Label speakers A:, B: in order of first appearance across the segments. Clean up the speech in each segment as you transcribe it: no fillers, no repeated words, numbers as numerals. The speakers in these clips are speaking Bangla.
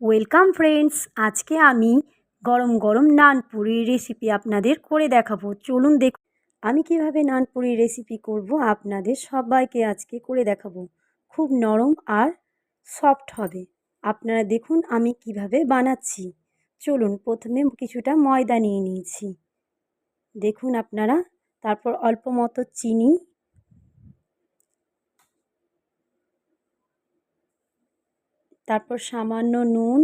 A: ওয়েলকাম ফ্রেন্ডস, আজকে আমি গরম গরম নান পুরির রেসিপি আপনাদের করে দেখাবো। চলুন দেখুন আমি কিভাবে নান পুরির রেসিপি করব। আপনাদের সবাইকে আজকে করে দেখাবো। খুব নরম আর সফট হবে। আপনারা দেখুন আমি কিভাবে বানাচ্ছি। চলুন, প্রথমে কিছুটা ময়দা নিয়ে নিয়েছি, দেখুন আপনারা। তারপর অল্প মতো চিনি, তারপর সামান্য নুন,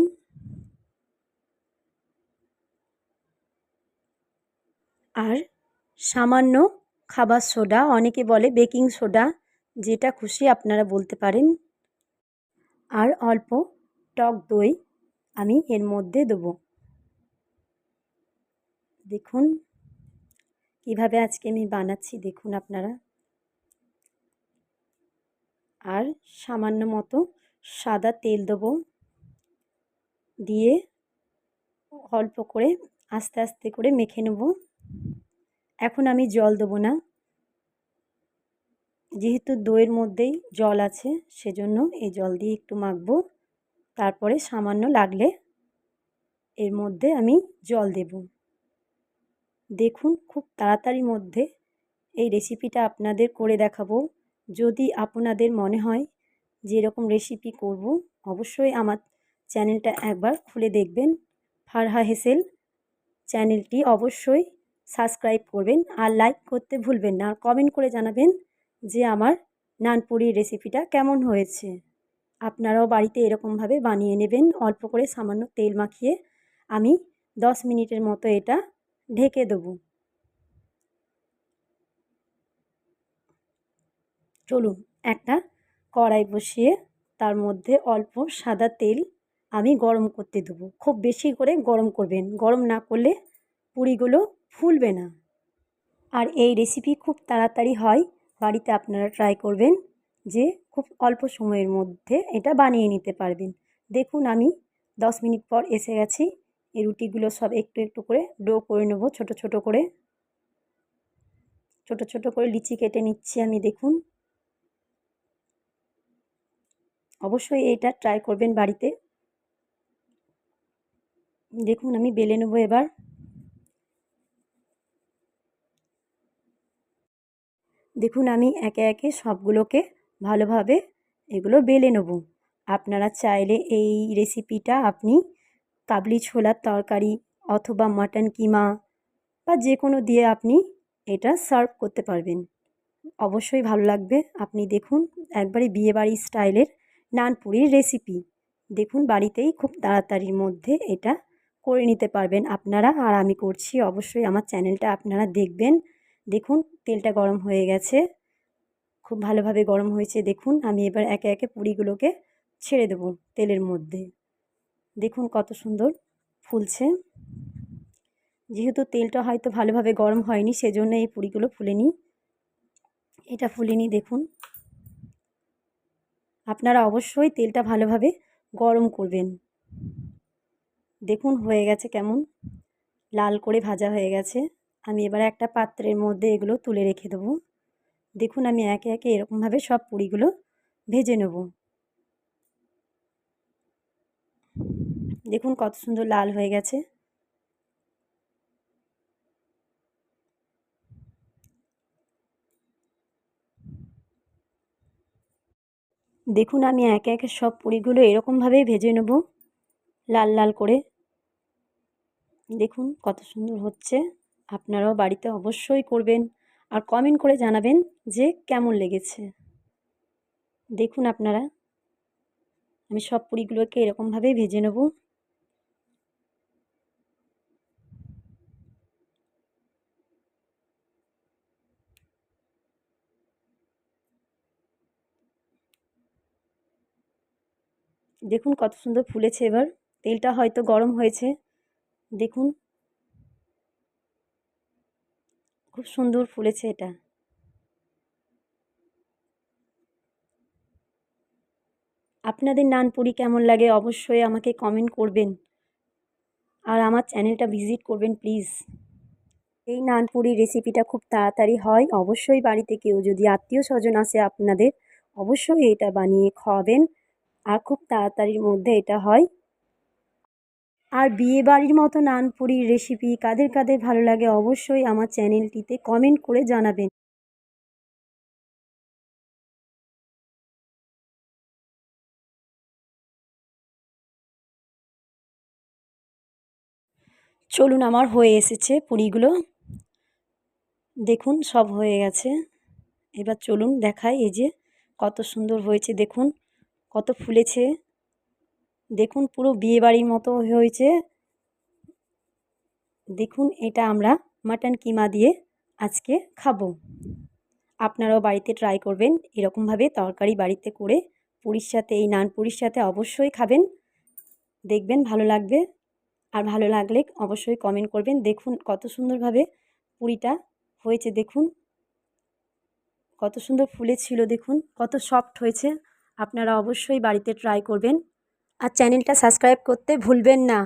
A: আর সামান্য খাবার সোডা, অনেকে বলে বেকিং সোডা, যেটা খুশি আপনারা বলতে পারেন। আর অল্প টক দই আমি এর মধ্যে দেবো। দেখুন কিভাবে আজকে আমি বানাচ্ছি, দেখুন আপনারা। আর সামান্য মতো সাদা তেল দেবো, দিয়ে অল্প করে আস্তে আস্তে করে মেখে নেব। এখন আমি জল দেবো না, যেহেতু দইয়ের মধ্যেই জল আছে, সেজন্য এই জল দিয়ে একটু মাখবো। তারপরে সামান্য লাগলে এর মধ্যে আমি জল দেব। দেখুন খুব তাড়াতাড়ির মধ্যে এই রেসিপিটা আপনাদের করে দেখাবো। যদি আপনাদের মনে হয় যে এরকম রেসিপি করব, অবশ্যই আমার চ্যানেলটা একবার খুলে দেখবেন। ফারহা হেসেল চ্যানেলটি অবশ্যই সাবস্ক্রাইব করবেন, আর লাইক করতে ভুলবেন না, আর কমেন্ট করে জানাবেন যে আমার নানপুরির রেসিপিটা কেমন হয়েছে। আপনারাও বাড়িতে এরকমভাবে বানিয়ে নেবেন। অল্প করে সামান্য তেল মাখিয়ে আমি 10 মিনিটের মতো এটা ঢেকে দেবো। চলুন, একটা কড়াই বসিয়ে তার মধ্যে অল্প সাদা তেল আমি গরম করতে দেবো। খুব বেশি করে গরম করবেন, গরম না করলে পুরিগুলো ফুলবে না। আর এই রেসিপি খুব তাড়াতাড়ি হয়, বাড়িতে আপনারা ট্রাই করবেন যে খুব অল্প সময়ের মধ্যে এটা বানিয়ে নিতে পারবেন। দেখুন আমি 10 মিনিট পর এসে গেছি। এই রুটিগুলো সব একটু একটু করে ডো করে নেব, ছোট ছোট করে। ছোট ছোট করে লিচি কেটে নিচ্ছি আমি, দেখুন। অবশ্যই এটা ট্রাই করবেন বাড়িতে। দেখুন আমি বেলে নেব এবার। দেখুন আমি একে একে সবগুলোকে ভালোভাবে এগুলো বেলে নেব। আপনারা চাইলে এই রেসিপিটা আপনি কাবলি ছোলার তরকারি অথবা মাটন কিমা বা যে কোনো দিয়ে আপনি এটা সার্ভ করতে পারবেন, অবশ্যই ভালো লাগবে। আপনি দেখুন একবারে বিয়েবাড়ি স্টাইলের নানপুরির রেসিপি। দেখুন বাড়িতেই খুব তাড়াতাড়ির মধ্যে এটা করে নিতে পারবেন আপনারা। আর আমি করছি, অবশ্যই আমার চ্যানেলটা আপনারা দেখবেন। দেখুন তেলটা গরম হয়ে গেছে, খুব ভালোভাবে গরম হয়েছে। দেখুন আমি এবার একে একে পুরিগুলোকে ছেড়ে দেবো তেলের মধ্যে। দেখুন কত সুন্দর ফুলছে। যেহেতু তেলটা হয়তো ভালোভাবে গরম হয়নি, সেজন্য এই পুরিগুলো ফুলেনি। এটা ফুলেনি, দেখুন। আপনারা অবশ্যই তেলটা ভালোভাবে গরম করবেন। দেখুন হয়ে গেছে, কেমন লাল করে ভাজা হয়ে গেছে। আমি এবার একটা পাত্রের মধ্যে এগুলো তুলে রেখে দেবো। দেখুন আমি একে একে এরকমভাবে সব পুরিগুলো ভেজে নেব। দেখুন কত সুন্দর লাল হয়ে গেছে। দেখুন আমি একে একে সব পুরিগুলো এরকমভাবেই ভেজে নেব, লাল লাল করে। দেখুন কত সুন্দর হচ্ছে। আপনারাও বাড়িতে অবশ্যই করবেন, আর কমেন্ট করে জানাবেন যে কেমন লেগেছে। দেখুন আপনারা আমি সব পুরিগুলোকে এরকমভাবেই ভেজে নেব। দেখুন কত সুন্দর ফুলেছে। এবার তেলটা হয়তো গরম হয়েছে, দেখুন খুব সুন্দর ফুলেছে এটা। আপনাদের নান পুরি কেমন লাগে অবশ্যই আমাকে কমেন্ট করবেন, আর আমার চ্যানেলটা ভিজিট করবেন প্লিজ। এই নান পুরি রেসিপিটা খুব তাড়াতাড়ি হয়, অবশ্যই বাড়িতে কেউ যদি আত্মীয় স্বজন আসে আপনাদের, অবশ্যই এটা বানিয়ে খাওয়াবেন। আর খুব তাড়াতাড়ির মধ্যে এটা হয়। আর বিয়েবাড়ির মতো নানপুরির রেসিপি কাদের কাদের ভালো লাগে অবশ্যই আমার চ্যানেলটিতে কমেন্ট করে জানাবেন। চলুন, আমার হয়ে এসেছে পুরিগুলো। দেখুন সব হয়ে গেছে। এবার চলুন দেখাই, এই যে কত সুন্দর হয়েছে, দেখুন কত ফুলেছে, দেখুন পুরো বিয়েবাড়ির মতো হয়েছে। দেখুন এটা আমরা মাটন কিমা দিয়ে আজকে খাবো। আপনারাও বাড়িতে ট্রাই করবেন এরকমভাবে তরকারি বাড়িতে করে পুরীর সাথে, এই নান পুরির সাথে অবশ্যই খাবেন, দেখবেন ভালো লাগবে। আর ভালো লাগলে অবশ্যই কমেন্ট করবেন। দেখুন কত সুন্দরভাবে পুরিটা হয়েছে, দেখুন কত সুন্দর ফুলেছিল, দেখুন কত সফট হয়েছে। আপনারা অবশ্যই বাড়িতে ট্রাই করবেন আর চ্যানেলটা সাবস্ক্রাইব করতে ভুলবেন না।